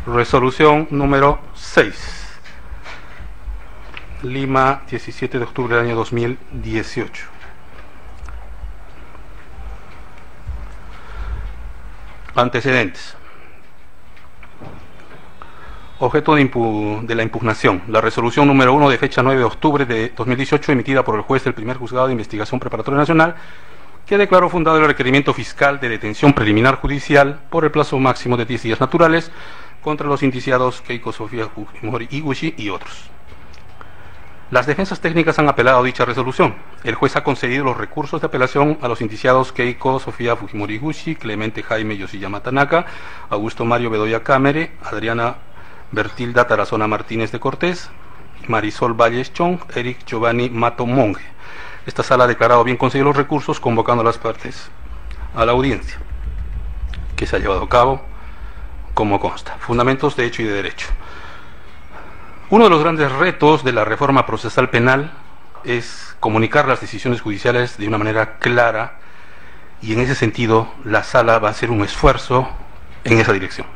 Resolución número 6. Lima, 17 de octubre del año 2018. Antecedentes. Objeto de la impugnación. La resolución número 1 de fecha 9 de octubre de 2018 emitida por el juez del primer juzgado de investigación preparatoria nacional, que declaró fundado el requerimiento fiscal de detención preliminar judicial por el plazo máximo de 10 días naturales contra los indiciados Keiko Sofía Fujimori Iguchi y otros. Las defensas técnicas han apelado a dicha resolución. El juez ha concedido los recursos de apelación a los indiciados Keiko Sofía Fujimori Iguchi, Clemente Jaime Yoshiyama Tanaka, Augusto Mario Bedoya Cámere, Adriana Bertilda Tarazona Martínez de Cortés, Marisol Valles Chong, Eric Giovanni Mato Monge. Esta sala ha declarado bien concedido los recursos, convocando a las partes a la audiencia, que se ha llevado a cabo como consta. Fundamentos de hecho y de derecho. Uno de los grandes retos de la reforma procesal penal es comunicar las decisiones judiciales de una manera clara, y en ese sentido la sala va a hacer un esfuerzo en esa dirección.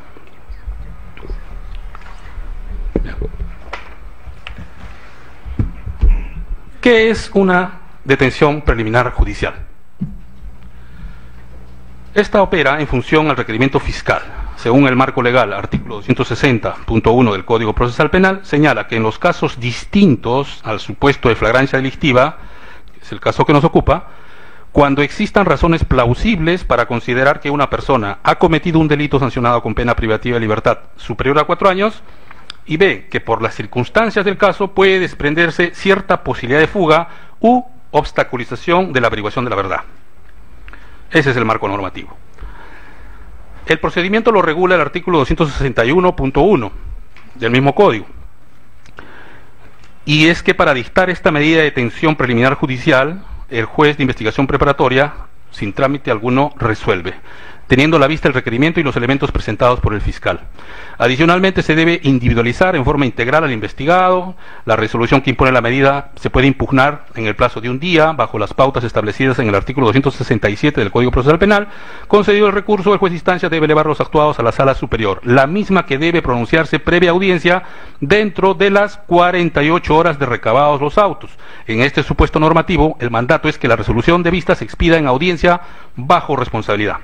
¿Qué es una detención preliminar judicial? Esta opera en función al requerimiento fiscal. Según el marco legal, artículo 260.1 del Código Procesal Penal, señala que en los casos distintos al supuesto de flagrancia delictiva, que es el caso que nos ocupa, cuando existan razones plausibles para considerar que una persona ha cometido un delito sancionado con pena privativa de libertad superior a 4 años, y ve que por las circunstancias del caso puede desprenderse cierta posibilidad de fuga u obstaculización de la averiguación de la verdad. Ese es el marco normativo. El procedimiento lo regula el artículo 261.1 del mismo código. Y es que para dictar esta medida de detención preliminar judicial, el juez de investigación preparatoria, sin trámite alguno, resuelve, teniendo a la vista el requerimiento y los elementos presentados por el fiscal. Adicionalmente, se debe individualizar en forma integral al investigado. La resolución que impone la medida se puede impugnar en el plazo de un día, bajo las pautas establecidas en el artículo 267 del Código Procesal Penal. Concedido el recurso, el juez de instancia debe elevar los actuados a la sala superior, la misma que debe pronunciarse previa audiencia dentro de las 48 horas de recabados los autos. En este supuesto normativo, el mandato es que la resolución de vista se expida en audiencia bajo responsabilidad.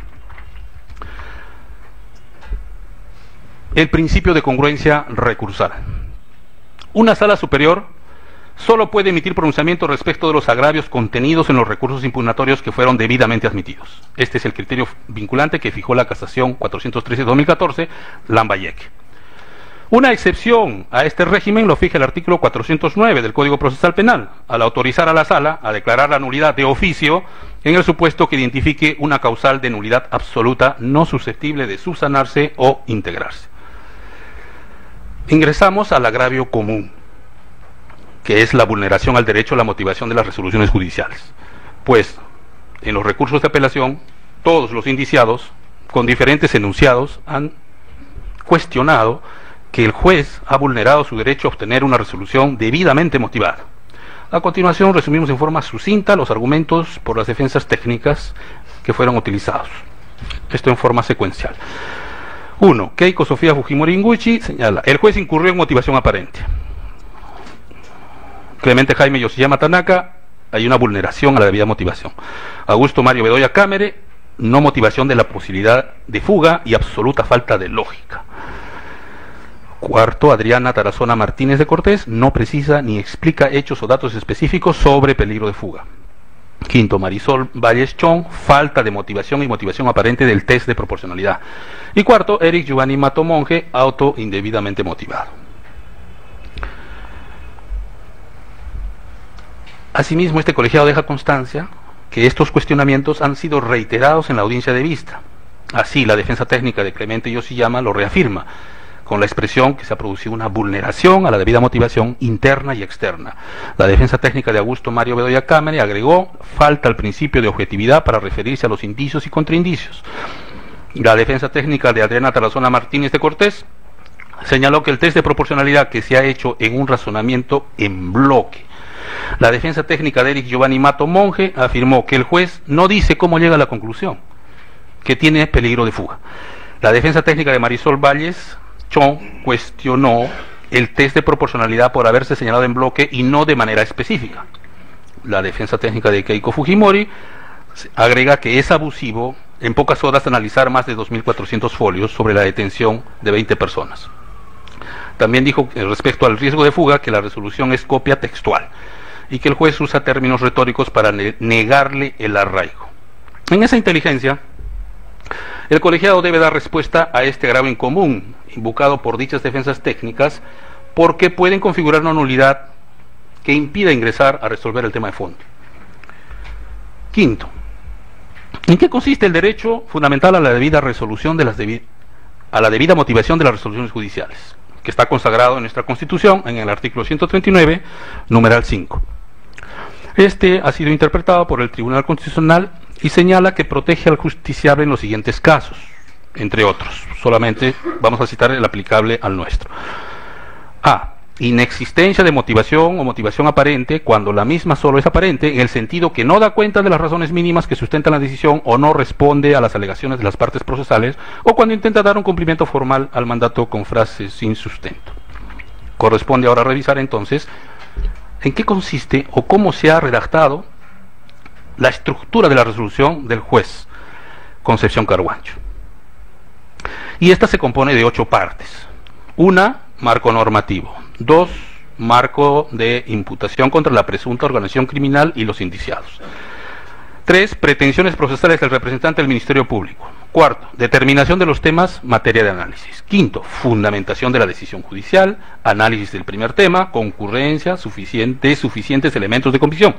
El principio de congruencia recursal. Una sala superior solo puede emitir pronunciamiento respecto de los agravios contenidos en los recursos impugnatorios que fueron debidamente admitidos. Este es el criterio vinculante que fijó la casación 413-2014, Lambayeque. Una excepción a este régimen lo fija el artículo 409 del Código Procesal Penal, al autorizar a la sala a declarar la nulidad de oficio en el supuesto que identifique una causal de nulidad absoluta no susceptible de subsanarse o integrarse. Ingresamos al agravio común, que es la vulneración al derecho a la motivación de las resoluciones judiciales. Pues, en los recursos de apelación, todos los indiciados, con diferentes enunciados, han cuestionado que el juez ha vulnerado su derecho a obtener una resolución debidamente motivada. A continuación, resumimos en forma sucinta los argumentos por las defensas técnicas que fueron utilizados. Esto en forma secuencial. 1. Keiko Sofía Fujimori Iguchi señala: el juez incurrió en motivación aparente. Clemente Jaime Yoshiyama Tanaka, hay una vulneración a la debida motivación. Augusto Mario Bedoya Cámere, no motivación de la posibilidad de fuga y absoluta falta de lógica. Cuarto, Adriana Tarazona Martínez de Cortés, no precisa ni explica hechos o datos específicos sobre peligro de fuga. Quinto, Marisol Valles Chong, falta de motivación y motivación aparente del test de proporcionalidad. Y cuarto, Eric Giovanni Mato Monge, auto indebidamente motivado. Asimismo, este colegiado deja constancia que estos cuestionamientos han sido reiterados en la audiencia de vista. Así, la defensa técnica de Clemente Yoshiyama lo reafirma, con la expresión que se ha producido una vulneración a la debida motivación interna y externa. La defensa técnica de Augusto Mario Bedoya Cámara agregó: falta el principio de objetividad para referirse a los indicios y contraindicios. La defensa técnica de Adriana Tarazona Martínez de Cortés señaló que el test de proporcionalidad que se ha hecho en un razonamiento en bloque. La defensa técnica de Eric Giovanni Mato Monge afirmó que el juez no dice cómo llega a la conclusión, que tiene peligro de fuga. La defensa técnica de Marisol Valles Chong cuestionó el test de proporcionalidad por haberse señalado en bloque y no de manera específica. La defensa técnica de Keiko Fujimori agrega que es abusivo en pocas horas analizar más de 2.400 folios sobre la detención de 20 personas. También dijo respecto al riesgo de fuga que la resolución es copia textual y que el juez usa términos retóricos para negarle el arraigo. En esa inteligencia, el colegiado debe dar respuesta a este agravio incomún invocado por dichas defensas técnicas, porque pueden configurar una nulidad que impida ingresar a resolver el tema de fondo. Quinto, ¿en qué consiste el derecho fundamental a la debida resolución de a la debida motivación de las resoluciones judiciales, que está consagrado en nuestra Constitución en el artículo 139, numeral 5? Este ha sido interpretado por el Tribunal Constitucional y señala que protege al justiciable en los siguientes casos, entre otros. Solamente vamos a citar el aplicable al nuestro. A. Inexistencia de motivación o motivación aparente cuando la misma solo es aparente en el sentido que no da cuenta de las razones mínimas que sustentan la decisión o no responde a las alegaciones de las partes procesales, o cuando intenta dar un cumplimiento formal al mandato con frases sin sustento. Corresponde ahora revisar entonces en qué consiste o cómo se ha redactado la estructura de la resolución del juez Concepción Carhuancho. Y esta se compone de 8 partes. 1, marco normativo. 2, marco de imputación contra la presunta organización criminal y los indiciados. 3, pretensiones procesales del representante del Ministerio Público. 4, determinación de los temas, materia de análisis. 5, fundamentación de la decisión judicial, análisis del primer tema, concurrencia, suficientes elementos de convicción.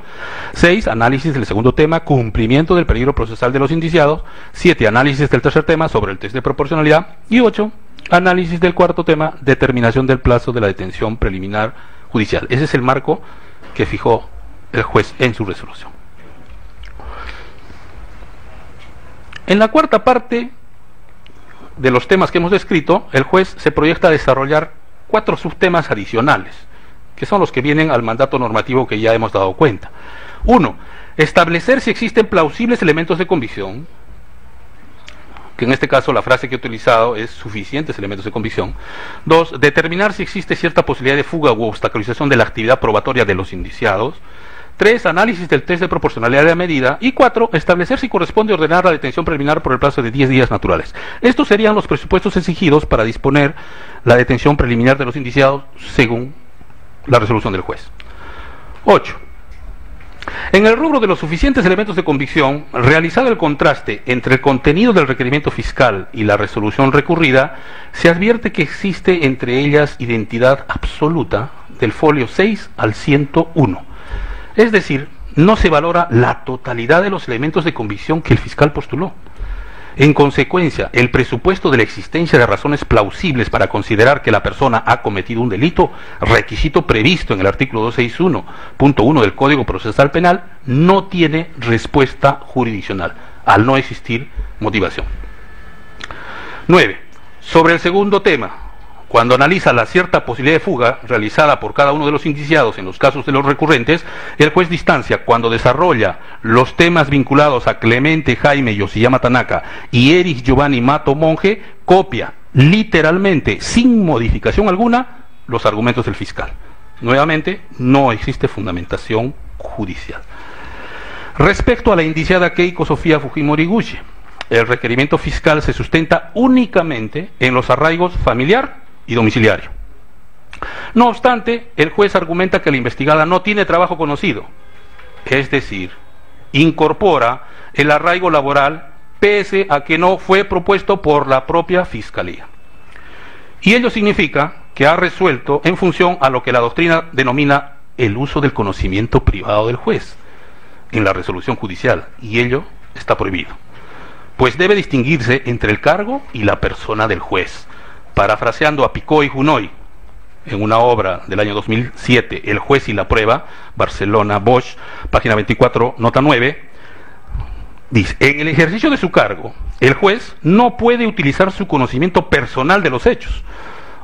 6, análisis del segundo tema, cumplimiento del peligro procesal de los indiciados. 7, análisis del tercer tema sobre el test de proporcionalidad. Y 8, análisis del cuarto tema, determinación del plazo de la detención preliminar judicial. Ese es el marco que fijó el juez en su resolución. En la cuarta parte de los temas que hemos descrito, el juez se proyecta a desarrollar 4 subtemas adicionales, que son los que vienen al mandato normativo que ya hemos dado cuenta. 1. Establecer si existen plausibles elementos de convicción, que en este caso la frase que he utilizado es suficientes elementos de convicción. 2. Determinar si existe cierta posibilidad de fuga u obstaculización de la actividad probatoria de los indiciados. 3. Análisis del test de proporcionalidad de la medida. Y 4. Establecer si corresponde ordenar la detención preliminar por el plazo de 10 días naturales. Estos serían los presupuestos exigidos para disponer la detención preliminar de los indiciados según la resolución del juez. 8. En el rubro de los suficientes elementos de convicción, realizado el contraste entre el contenido del requerimiento fiscal y la resolución recurrida, se advierte que existe entre ellas identidad absoluta del folio 6 al 101. Es decir, no se valora la totalidad de los elementos de convicción que el fiscal postuló. En consecuencia, el presupuesto de la existencia de razones plausibles para considerar que la persona ha cometido un delito, requisito previsto en el artículo 261.1 del Código Procesal Penal, no tiene respuesta jurisdiccional, al no existir motivación. 9. Sobre el segundo tema, cuando analiza la cierta posibilidad de fuga realizada por cada uno de los indiciados en los casos de los recurrentes, el juez distancia cuando desarrolla los temas vinculados a Clemente Jaime Yoshiyama Tanaka y Erich Giovanni Mato Monge, copia literalmente, sin modificación alguna, los argumentos del fiscal. Nuevamente, no existe fundamentación judicial. Respecto a la indiciada Keiko Sofía Fujimori Gushi, el requerimiento fiscal se sustenta únicamente en los arraigos familiar y domiciliario. No obstante, el juez argumenta que la investigada no tiene trabajo conocido, es decir, incorpora el arraigo laboral pese a que no fue propuesto por la propia Fiscalía. Y ello significa que ha resuelto en función a lo que la doctrina denomina el uso del conocimiento privado del juez en la resolución judicial, y ello está prohibido, pues debe distinguirse entre el cargo y la persona del juez. Parafraseando a Picó y Junoy, en una obra del año 2007, El juez y la prueba, Barcelona, Bosch, página 24, nota 9, dice: en el ejercicio de su cargo, el juez no puede utilizar su conocimiento personal de los hechos,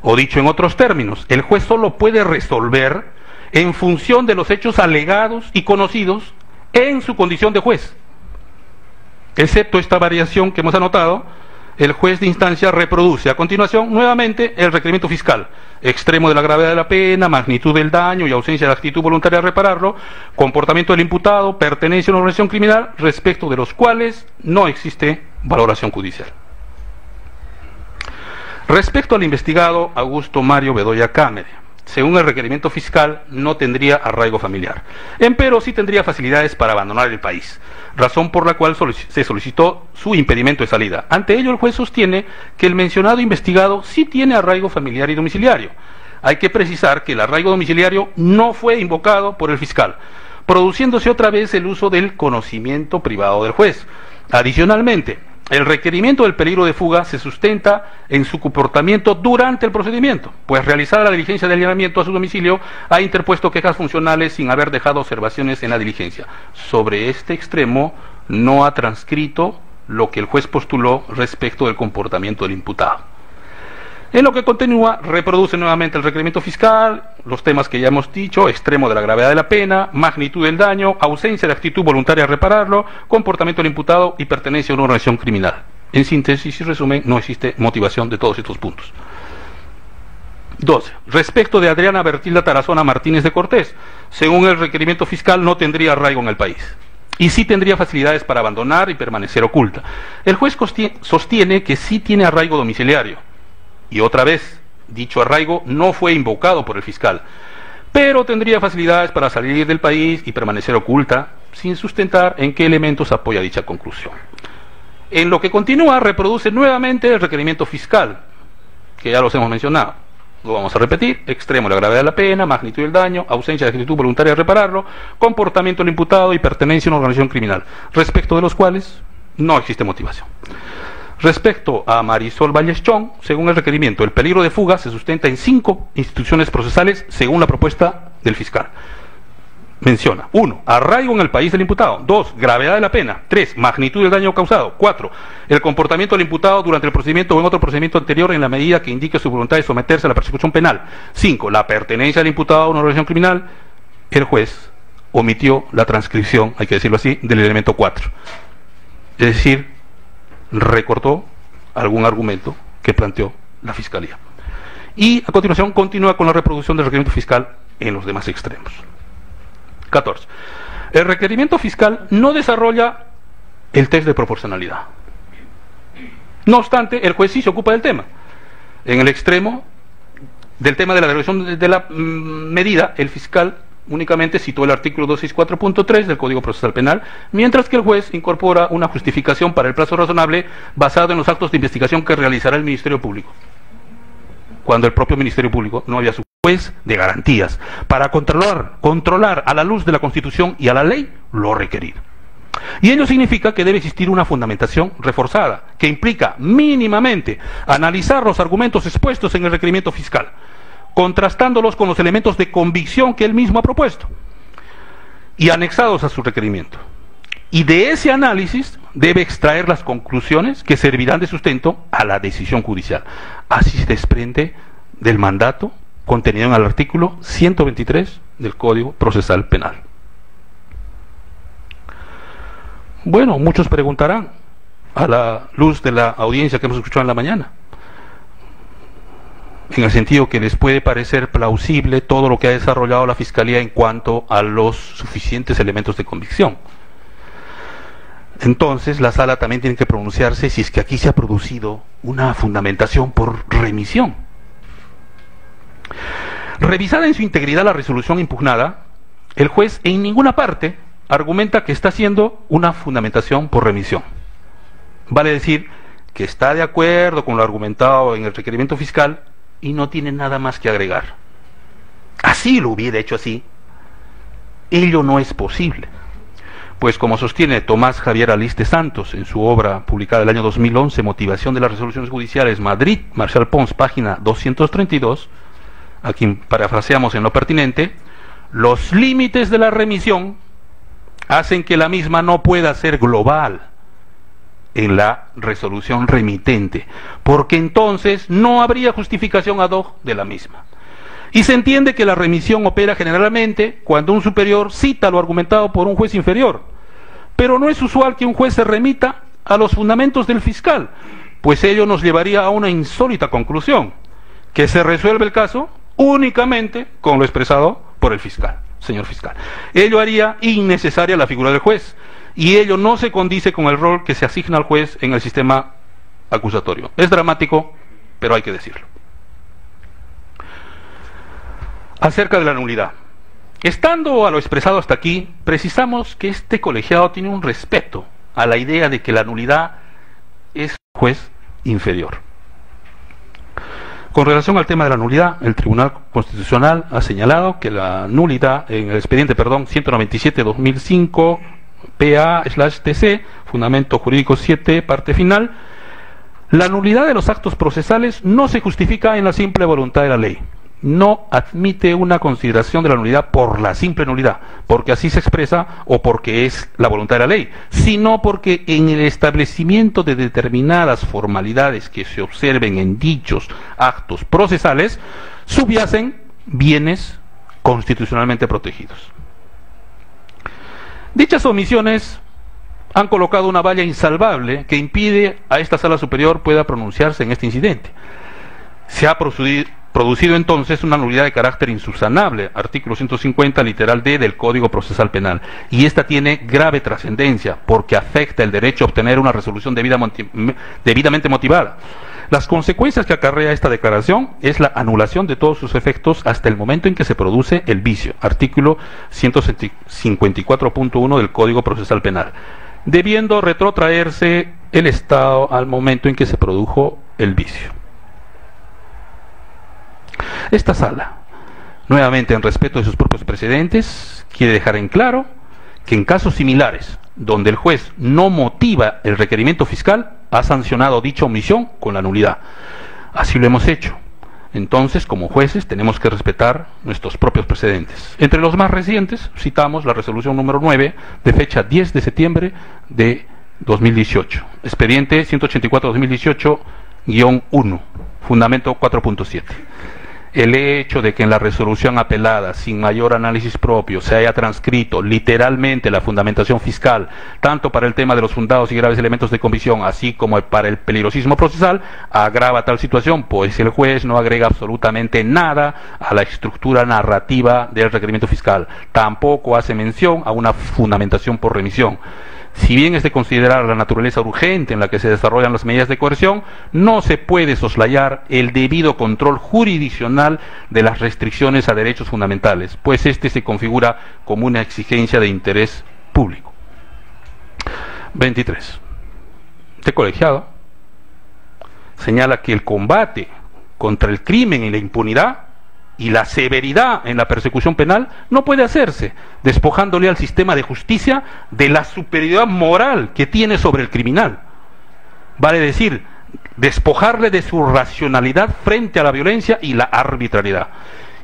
o dicho en otros términos, el juez solo puede resolver en función de los hechos alegados y conocidos en su condición de juez. Excepto esta variación que hemos anotado, El juez de instancia reproduce a continuación nuevamente el requerimiento fiscal: extremo de la gravedad de la pena, magnitud del daño y ausencia de actitud voluntaria de repararlo, comportamiento del imputado, pertenencia a una organización criminal, respecto de los cuales no existe valoración judicial. Respecto al investigado Augusto Mario Bedoya Cámara, según el requerimiento fiscal, no tendría arraigo familiar, empero sí tendría facilidades para abandonar el país, razón por la cual se solicitó su impedimento de salida. Ante ello, el juez sostiene que el mencionado investigado sí tiene arraigo familiar y domiciliario. Hay que precisar que el arraigo domiciliario no fue invocado por el fiscal, produciéndose otra vez el uso del conocimiento privado del juez. Adicionalmente, el requerimiento del peligro de fuga se sustenta en su comportamiento durante el procedimiento, pues realizada la diligencia de allanamiento a su domicilio ha interpuesto quejas funcionales sin haber dejado observaciones en la diligencia. Sobre este extremo no ha transcrito lo que el juez postuló respecto del comportamiento del imputado. En lo que continúa, reproduce nuevamente el requerimiento fiscal, los temas que ya hemos dicho: extremo de la gravedad de la pena, magnitud del daño, ausencia de actitud voluntaria de repararlo, comportamiento del imputado y pertenencia a una organización criminal. En síntesis y resumen, no existe motivación de todos estos puntos. 12. Respecto de Adriana Bertilda Tarazona Martínez de Cortés, según el requerimiento fiscal, no tendría arraigo en el país y sí tendría facilidades para abandonar y permanecer oculta. El juez sostiene que sí tiene arraigo domiciliario. Y otra vez, dicho arraigo no fue invocado por el fiscal, pero tendría facilidades para salir del país y permanecer oculta, sin sustentar en qué elementos apoya dicha conclusión. En lo que continúa, reproduce nuevamente el requerimiento fiscal, que ya los hemos mencionado. Lo vamos a repetir: extremo de la gravedad de la pena, magnitud del daño, ausencia de actitud voluntaria de repararlo, comportamiento del imputado y pertenencia a una organización criminal, respecto de los cuales no existe motivación. Respecto a Marisol Vallechón, según el requerimiento, el peligro de fuga se sustenta en 5 instituciones procesales según la propuesta del fiscal. Menciona: 1. Arraigo en el país del imputado. 2. Gravedad de la pena. 3. Magnitud del daño causado. 4. El comportamiento del imputado durante el procedimiento o en otro procedimiento anterior en la medida que indique su voluntad de someterse a la persecución penal. 5. La pertenencia del imputado a una organización criminal. El juez omitió la transcripción, hay que decirlo así, del elemento 4. Es decir, recortó algún argumento que planteó la Fiscalía. Y a continuación continúa con la reproducción del requerimiento fiscal en los demás extremos. 14. El requerimiento fiscal no desarrolla el test de proporcionalidad. No obstante, el juez sí se ocupa del tema. En el extremo del tema de la derogación de la medida, el fiscal únicamente citó el artículo 264.3 del Código Procesal Penal, mientras que el juez incorpora una justificación para el plazo razonable basado en los actos de investigación que realizará el Ministerio Público, cuando el propio Ministerio Público no había su juez de garantías para controlar a la luz de la Constitución y a la ley lo requerido. Y ello significa que debe existir una fundamentación reforzada, que implica mínimamente analizar los argumentos expuestos en el requerimiento fiscal, contrastándolos con los elementos de convicción que él mismo ha propuesto y anexados a su requerimiento. Y de ese análisis debe extraer las conclusiones que servirán de sustento a la decisión judicial. Así se desprende del mandato contenido en el artículo 123 del Código Procesal Penal. Bueno, muchos preguntarán, a la luz de la audiencia que hemos escuchado en la mañana, en el sentido que les puede parecer plausible todo lo que ha desarrollado la Fiscalía en cuanto a los suficientes elementos de convicción. Entonces la Sala también tiene que pronunciarse si es que aquí se ha producido una fundamentación por remisión. Revisada en su integridad la resolución impugnada, el juez en ninguna parte argumenta que está haciendo una fundamentación por remisión. Vale decir que está de acuerdo con lo argumentado en el requerimiento fiscal y no tiene nada más que agregar. Así lo hubiera hecho así, ello no es posible, pues como sostiene Tomás Javier Aliste Santos en su obra publicada el año 2011, Motivación de las Resoluciones Judiciales, Madrid, Marcial Pons, página 232, a quien parafraseamos en lo pertinente, los límites de la remisión hacen que la misma no pueda ser global en la resolución remitente, porque entonces no habría justificación ad hoc de la misma. Y se entiende que la remisión opera generalmente cuando un superior cita lo argumentado por un juez inferior, pero no es usual que un juez se remita a los fundamentos del fiscal, pues ello nos llevaría a una insólita conclusión, que se resuelve el caso únicamente con lo expresado por el fiscal, señor fiscal. Ello haría innecesaria la figura del juez, y ello no se condice con el rol que se asigna al juez en el sistema acusatorio. Es dramático, pero hay que decirlo. Acerca de la nulidad. Estando a lo expresado hasta aquí, precisamos que este colegiado tiene un respeto a la idea de que la nulidad es un juez inferior. Con relación al tema de la nulidad, el Tribunal Constitucional ha señalado que la nulidad, en el expediente, 197-2005, PA/TC, Fundamento Jurídico 7, parte final, la nulidad de los actos procesales no se justifica en la simple voluntad de la ley. No admite una consideración de la nulidad por la simple nulidad, porque así se expresa o porque es la voluntad de la ley, sino porque en el establecimiento de determinadas formalidades que se observen en dichos actos procesales subyacen bienes constitucionalmente protegidos. Dichas omisiones han colocado una valla insalvable que impide a esta Sala Superior pueda pronunciarse en este incidente. Se ha producido entonces una nulidad de carácter insubsanable, artículo 150, literal D del Código Procesal Penal, y esta tiene grave trascendencia porque afecta el derecho a obtener una resolución debidamente motivada. Las consecuencias que acarrea esta declaración es la anulación de todos sus efectos hasta el momento en que se produce el vicio, artículo 154.1 del Código Procesal Penal, debiendo retrotraerse el Estado al momento en que se produjo el vicio. Esta Sala, nuevamente en respeto de sus propios precedentes, quiere dejar en claro que en casos similares, donde el juez no motiva el requerimiento fiscal, ha sancionado dicha omisión con la nulidad. Así lo hemos hecho. Entonces, como jueces, tenemos que respetar nuestros propios precedentes. Entre los más recientes, citamos la resolución número 9, de fecha 10 de septiembre de 2018. Expediente 184-2018-1, fundamento 4.7. El hecho de que en la resolución apelada, sin mayor análisis propio, se haya transcrito literalmente la fundamentación fiscal, tanto para el tema de los fundados y graves elementos de convicción, así como para el peligrosismo procesal, agrava tal situación, pues el juez no agrega absolutamente nada a la estructura narrativa del requerimiento fiscal. Tampoco hace mención a una fundamentación por remisión. Si bien es de considerar la naturaleza urgente en la que se desarrollan las medidas de coerción, no se puede soslayar el debido control jurisdiccional de las restricciones a derechos fundamentales, pues este se configura como una exigencia de interés público. 23. Este colegiado señala que el combate contra el crimen y la impunidad y la severidad en la persecución penal no puede hacerse despojándole al sistema de justicia de la superioridad moral que tiene sobre el criminal. Vale decir, despojarle de su racionalidad frente a la violencia y la arbitrariedad.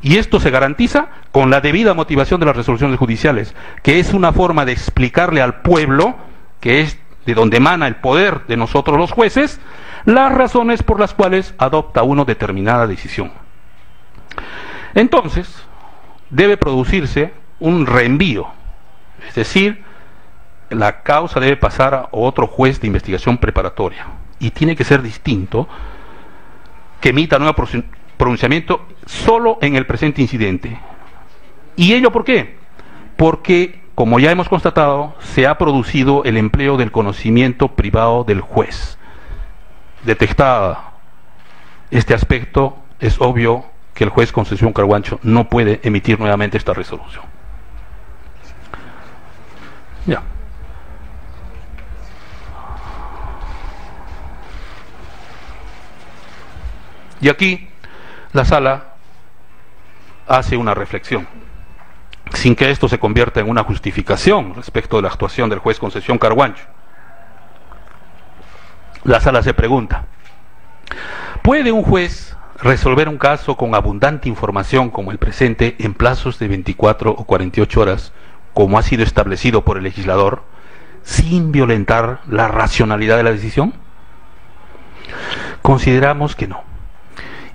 Y esto se garantiza con la debida motivación de las resoluciones judiciales, que es una forma de explicarle al pueblo, que es de donde emana el poder de nosotros los jueces, las razones por las cuales adopta uno determinada decisión. Entonces, debe producirse un reenvío, es decir, la causa debe pasar a otro juez de investigación preparatoria y tiene que ser distinto, que emita nuevo pronunciamiento solo en el presente incidente. ¿Y ello por qué? Porque, como ya hemos constatado, se ha producido el empleo del conocimiento privado del juez. Detectada este aspecto, es obvio que el juez Concepción Carguancho no puede emitir nuevamente esta resolución. Ya. Y aquí la Sala hace una reflexión, sin que esto se convierta en una justificación respecto de la actuación del juez Concepción Carguancho. La Sala se pregunta: ¿puede un juez resolver un caso con abundante información como el presente en plazos de 24 o 48 horas, como ha sido establecido por el legislador, sin violentar la racionalidad de la decisión? Consideramos que no.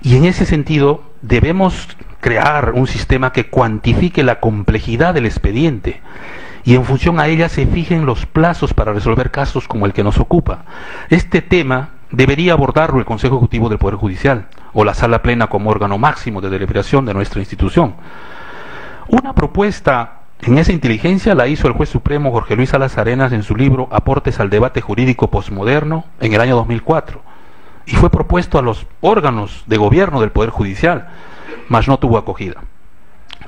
Y en ese sentido debemos crear un sistema que cuantifique la complejidad del expediente y en función a ella se fijen los plazos para resolver casos como el que nos ocupa. Este tema debería abordarlo el Consejo Ejecutivo del Poder Judicial o la Sala Plena como órgano máximo de deliberación de nuestra institución. Una propuesta en esa inteligencia la hizo el juez supremo Jorge Luis Salas Arenas en su libro Aportes al debate jurídico posmoderno en el año 2004 y fue propuesto a los órganos de gobierno del Poder Judicial, mas no tuvo acogida.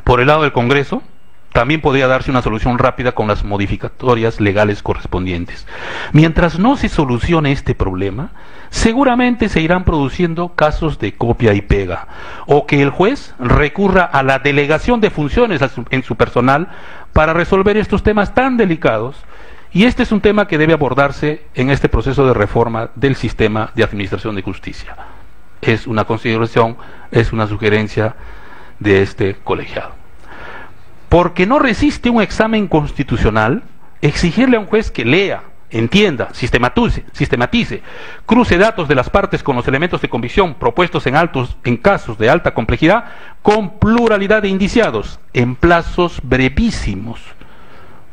Por el lado del Congreso, también podría darse una solución rápida con las modificatorias legales correspondientes. Mientras no se solucione este problema, seguramente se irán produciendo casos de copia y pega, o que el juez recurra a la delegación de funciones en su personal para resolver estos temas tan delicados, y este es un tema que debe abordarse en este proceso de reforma del sistema de administración de justicia. Es una consideración, es una sugerencia de este colegiado. Porque no resiste un examen constitucional exigirle a un juez que lea, entienda, sistematice, cruce datos de las partes con los elementos de convicción propuestos en casos de alta complejidad con pluralidad de indiciados en plazos brevísimos.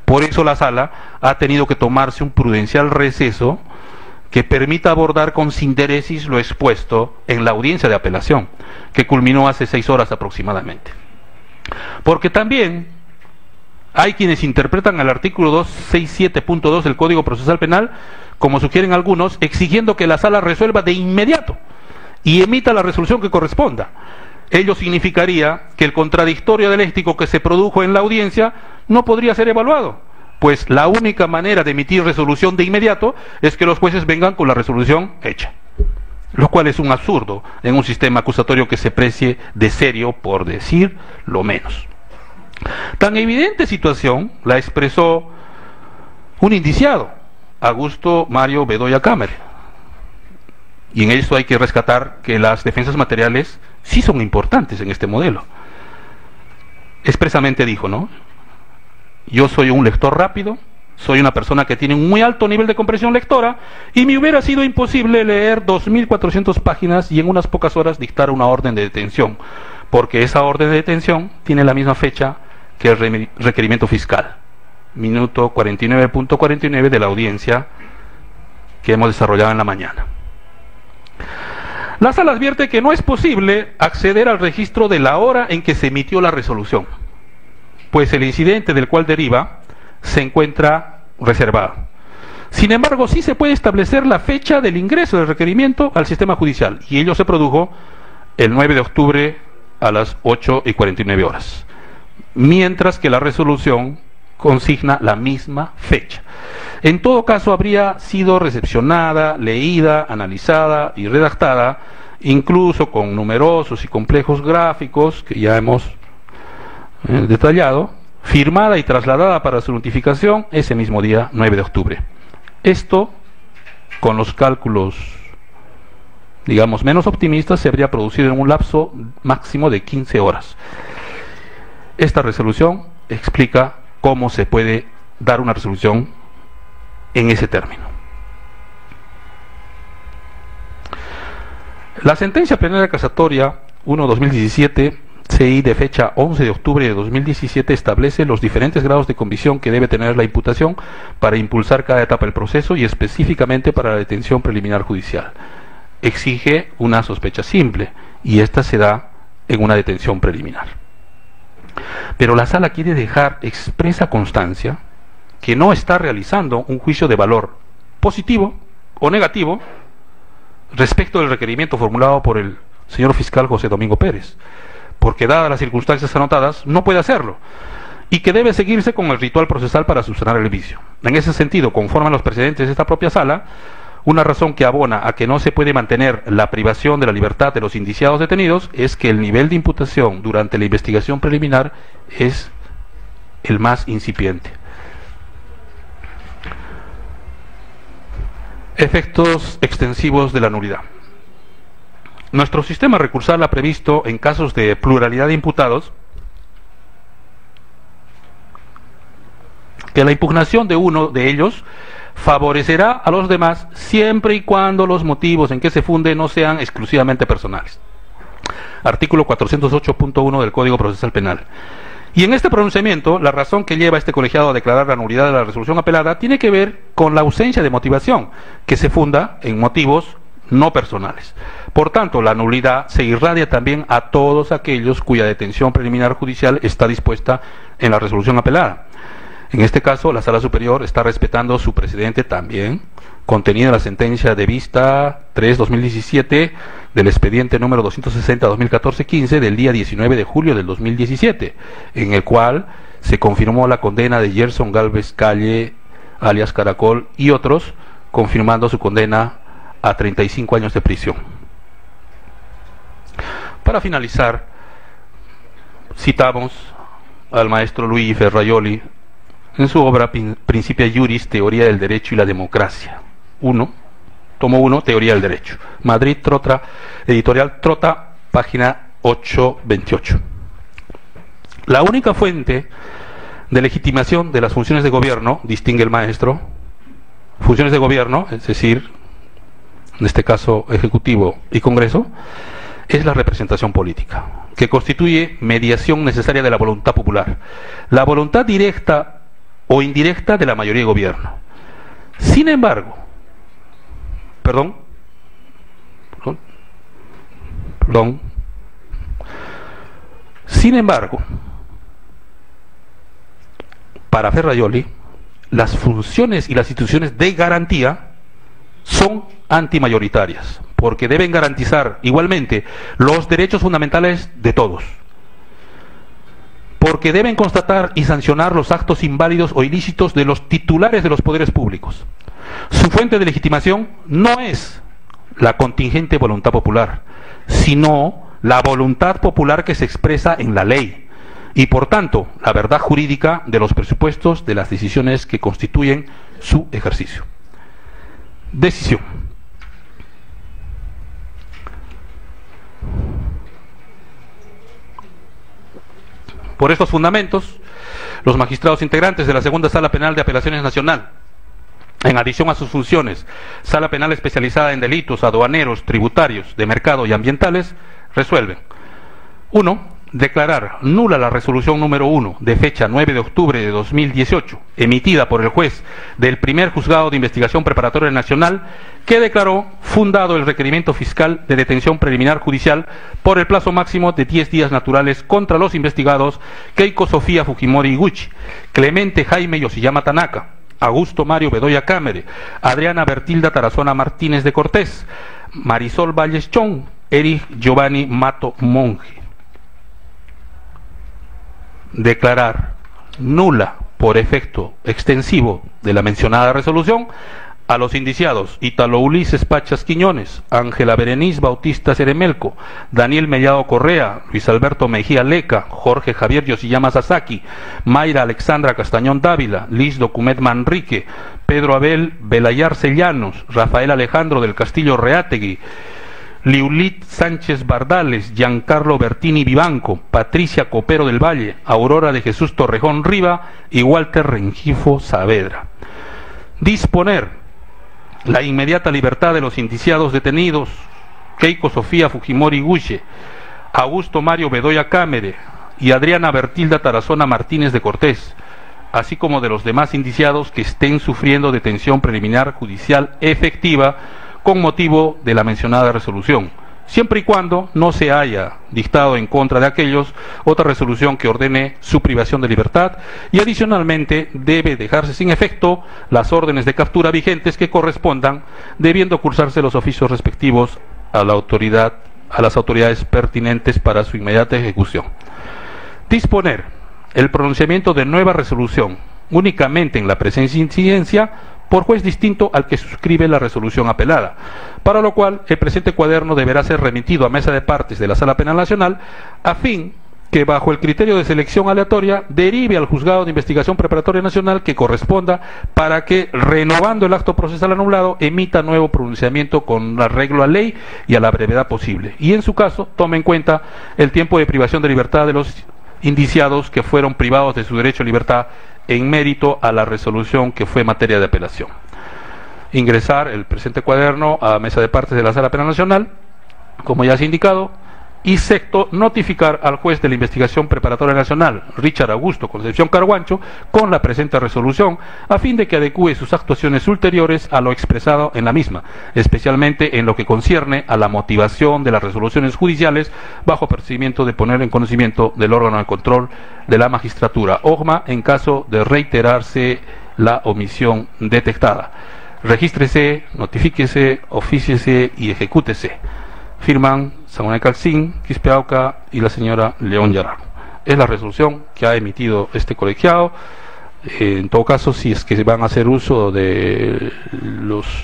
Por eso la Sala ha tenido que tomarse un prudencial receso que permita abordar con sinderesis lo expuesto en la audiencia de apelación, que culminó hace 6 horas aproximadamente. Porque también hay quienes interpretan el artículo 267.2 del Código Procesal Penal, como sugieren algunos, exigiendo que la Sala resuelva de inmediato y emita la resolución que corresponda. Ello significaría que el contradictorio dialéctico que se produjo en la audiencia no podría ser evaluado, pues la única manera de emitir resolución de inmediato es que los jueces vengan con la resolución hecha, lo cual es un absurdo en un sistema acusatorio que se precie de serio, por decir lo menos. Tan evidente situación la expresó un indiciado, Augusto Mario Bedoya Cámara, y en esto hay que rescatar que las defensas materiales sí son importantes en este modelo. Expresamente dijo, ¿no? Yo soy un lector rápido, soy una persona que tiene un muy alto nivel de comprensión lectora y me hubiera sido imposible leer 2.400 páginas y en unas pocas horas dictar una orden de detención, porque esa orden de detención tiene la misma fecha que el requerimiento fiscal, minuto 49.49 de la audiencia que hemos desarrollado en la mañana. La Sala advierte que no es posible acceder al registro de la hora en que se emitió la resolución, pues el incidente del cual deriva se encuentra reservado. Sin embargo, sí se puede establecer la fecha del ingreso del requerimiento al sistema judicial, y ello se produjo el 9 de octubre a las 8:49 horas, mientras que la resolución consigna la misma fecha. En todo caso, habría sido recepcionada, leída, analizada y redactada, incluso con numerosos y complejos gráficos que ya hemos detallado, firmada y trasladada para su notificación ese mismo día, 9 de octubre. Esto, con los cálculos, digamos, menos optimistas, se habría producido en un lapso máximo de 15 horas. Esta resolución explica cómo se puede dar una resolución en ese término. La sentencia plenaria casatoria 1/2017, CI de fecha 11 de octubre de 2017, establece los diferentes grados de convicción que debe tener la imputación para impulsar cada etapa del proceso y específicamente para la detención preliminar judicial. Exige una sospecha simple y esta se da en una detención preliminar. Pero la Sala quiere dejar expresa constancia que no está realizando un juicio de valor positivo o negativo respecto del requerimiento formulado por el señor fiscal José Domingo Pérez, porque dadas las circunstancias anotadas no puede hacerlo, y que debe seguirse con el ritual procesal para subsanar el vicio. En ese sentido, conforme a los precedentes de esta propia Sala, una razón que abona a que no se puede mantener la privación de la libertad de los indiciados detenidos es que el nivel de imputación durante la investigación preliminar es el más incipiente. Efectos extensivos de la nulidad. Nuestro sistema recursal ha previsto, en casos de pluralidad de imputados, que la impugnación de uno de ellos favorecerá a los demás siempre y cuando los motivos en que se funde no sean exclusivamente personales. Artículo 408.1 del Código Procesal Penal. Y en este pronunciamiento, la razón que lleva a este colegiado a declarar la nulidad de la resolución apelada tiene que ver con la ausencia de motivación, que se funda en motivos no personales. Por tanto, la nulidad se irradia también a todos aquellos cuya detención preliminar judicial está dispuesta en la resolución apelada. En este caso, la Sala Superior está respetando su precedente también, contenido en la sentencia de vista 3-2017 del expediente número 260-2014-15 del día 19 de julio del 2017, en el cual se confirmó la condena de Gerson Galvez Calle, alias Caracol, y otros, confirmando su condena a 35 años de prisión. Para finalizar, citamos al maestro Luigi Ferrajoli en su obra Principia Juris, Teoría del Derecho y la Democracia. Tomo 1, Teoría del Derecho. Madrid, Trota, editorial Trota, página 828. La única fuente de legitimación de las funciones de gobierno, distingue el maestro, funciones de gobierno, es decir, en este caso Ejecutivo y Congreso, es la representación política, que constituye mediación necesaria de la voluntad popular, la voluntad directa o indirecta de la mayoría de gobierno. Sin embargo, sin embargo, para Ferrajoli, las funciones y las instituciones de garantía son antimayoritarias, porque deben garantizar igualmente los derechos fundamentales de todos, porque deben constatar y sancionar los actos inválidos o ilícitos de los titulares de los poderes públicos. Su fuente de legitimación no es la contingente voluntad popular, sino la voluntad popular que se expresa en la ley, y por tanto la verdad jurídica de los presupuestos de las decisiones que constituyen su ejercicio. Decisión. Por estos fundamentos, los magistrados integrantes de la Segunda Sala Penal de Apelaciones Nacional, en adición a sus funciones, Sala Penal especializada en delitos aduaneros, tributarios, de mercado y ambientales, resuelven: 1. Declarar nula la resolución número 1 de fecha 9 de octubre de 2018, emitida por el juez del primer juzgado de investigación preparatoria nacional, que declaró fundado el requerimiento fiscal de detención preliminar judicial por el plazo máximo de 10 días naturales contra los investigados Keiko Sofía Fujimori Iguchi, Clemente Jaime Yoshiyama Tanaka, Augusto Mario Bedoya Cámara, Adriana Bertilda Tarazona Martínez de Cortés, Marisol Valles Chong, Eric Giovanni Mato Monge. Declarar nula por efecto extensivo de la mencionada resolución a los indiciados Italo Ulises Pachas Quiñones, Ángela Berenice Bautista Ceremelco, Daniel Mellado Correa, Luis Alberto Mejía Leca, Jorge Javier Yoshiyama Sasaki, Mayra Alexandra Castañón Dávila, Liz Documet Manrique, Pedro Abel Belayar Sellanos, Rafael Alejandro del Castillo Reátegui, Liulit Sánchez Bardales, Giancarlo Bertini Vivanco, Patricia Copero del Valle, Aurora de Jesús Torrejón Riva y Walter Rengifo Saavedra. Disponer la inmediata libertad de los indiciados detenidos Keiko Sofía Fujimori Iguchi, Augusto Mario Bedoya Cámara y Adriana Bertilda Tarazona Martínez de Cortés, así como de los demás indiciados que estén sufriendo detención preliminar judicial efectiva con motivo de la mencionada resolución, siempre y cuando no se haya dictado en contra de aquellos otra resolución que ordene su privación de libertad, y adicionalmente debe dejarse sin efecto las órdenes de captura vigentes que correspondan, debiendo cursarse los oficios respectivos a las autoridades pertinentes para su inmediata ejecución. Disponer el pronunciamiento de nueva resolución únicamente en la presencia incidencia por juez distinto al que suscribe la resolución apelada, para lo cual el presente cuaderno deberá ser remitido a mesa de partes de la Sala Penal Nacional, a fin que bajo el criterio de selección aleatoria derive al Juzgado de Investigación Preparatoria Nacional que corresponda, para que, renovando el acto procesal anulado, emita nuevo pronunciamiento con arreglo a ley y a la brevedad posible, y en su caso tome en cuenta el tiempo de privación de libertad de los indiciados que fueron privados de su derecho a libertad en mérito a la resolución que fue materia de apelación. Ingresar el presente cuaderno a mesa de partes de la Sala Penal Nacional, como ya se ha indicado, Y sexto, notificar al juez de la investigación preparatoria nacional, Richard Augusto Concepción Carguancho, con la presente resolución, a fin de que adecúe sus actuaciones ulteriores a lo expresado en la misma, especialmente en lo que concierne a la motivación de las resoluciones judiciales, bajo procedimiento de poner en conocimiento del órgano de control de la magistratura, OJMA, en caso de reiterarse la omisión detectada. Regístrese, notifíquese, ofíciese y ejecútese. Firman Samuel Calcín, Quispe Auca y la señora León Yararo. Es la resolución que ha emitido este colegiado. En todo caso, si es que van a hacer uso de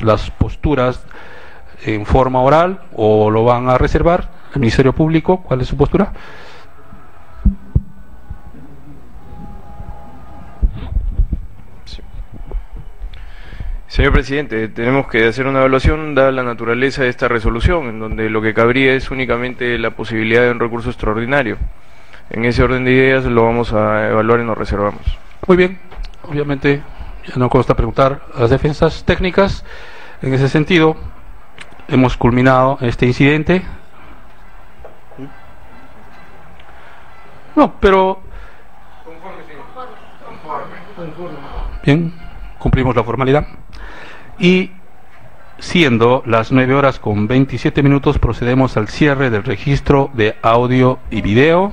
las posturas en forma oral o lo van a reservar, el Ministerio Público, ¿cuál es su postura? Señor presidente, tenemos que hacer una evaluación dada la naturaleza de esta resolución, en donde lo que cabría es únicamente la posibilidad de un recurso extraordinario. En ese orden de ideas lo vamos a evaluar y nos reservamos. Muy bien, obviamente ya no consta preguntar a las defensas técnicas. En ese sentido, hemos culminado este incidente. No, pero... Bien, cumplimos la formalidad. Y siendo las 9:27, procedemos al cierre del registro de audio y video.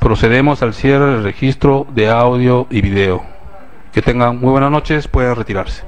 Procedemos al cierre del registro de audio y video. Que tengan muy buenas noches, pueden retirarse.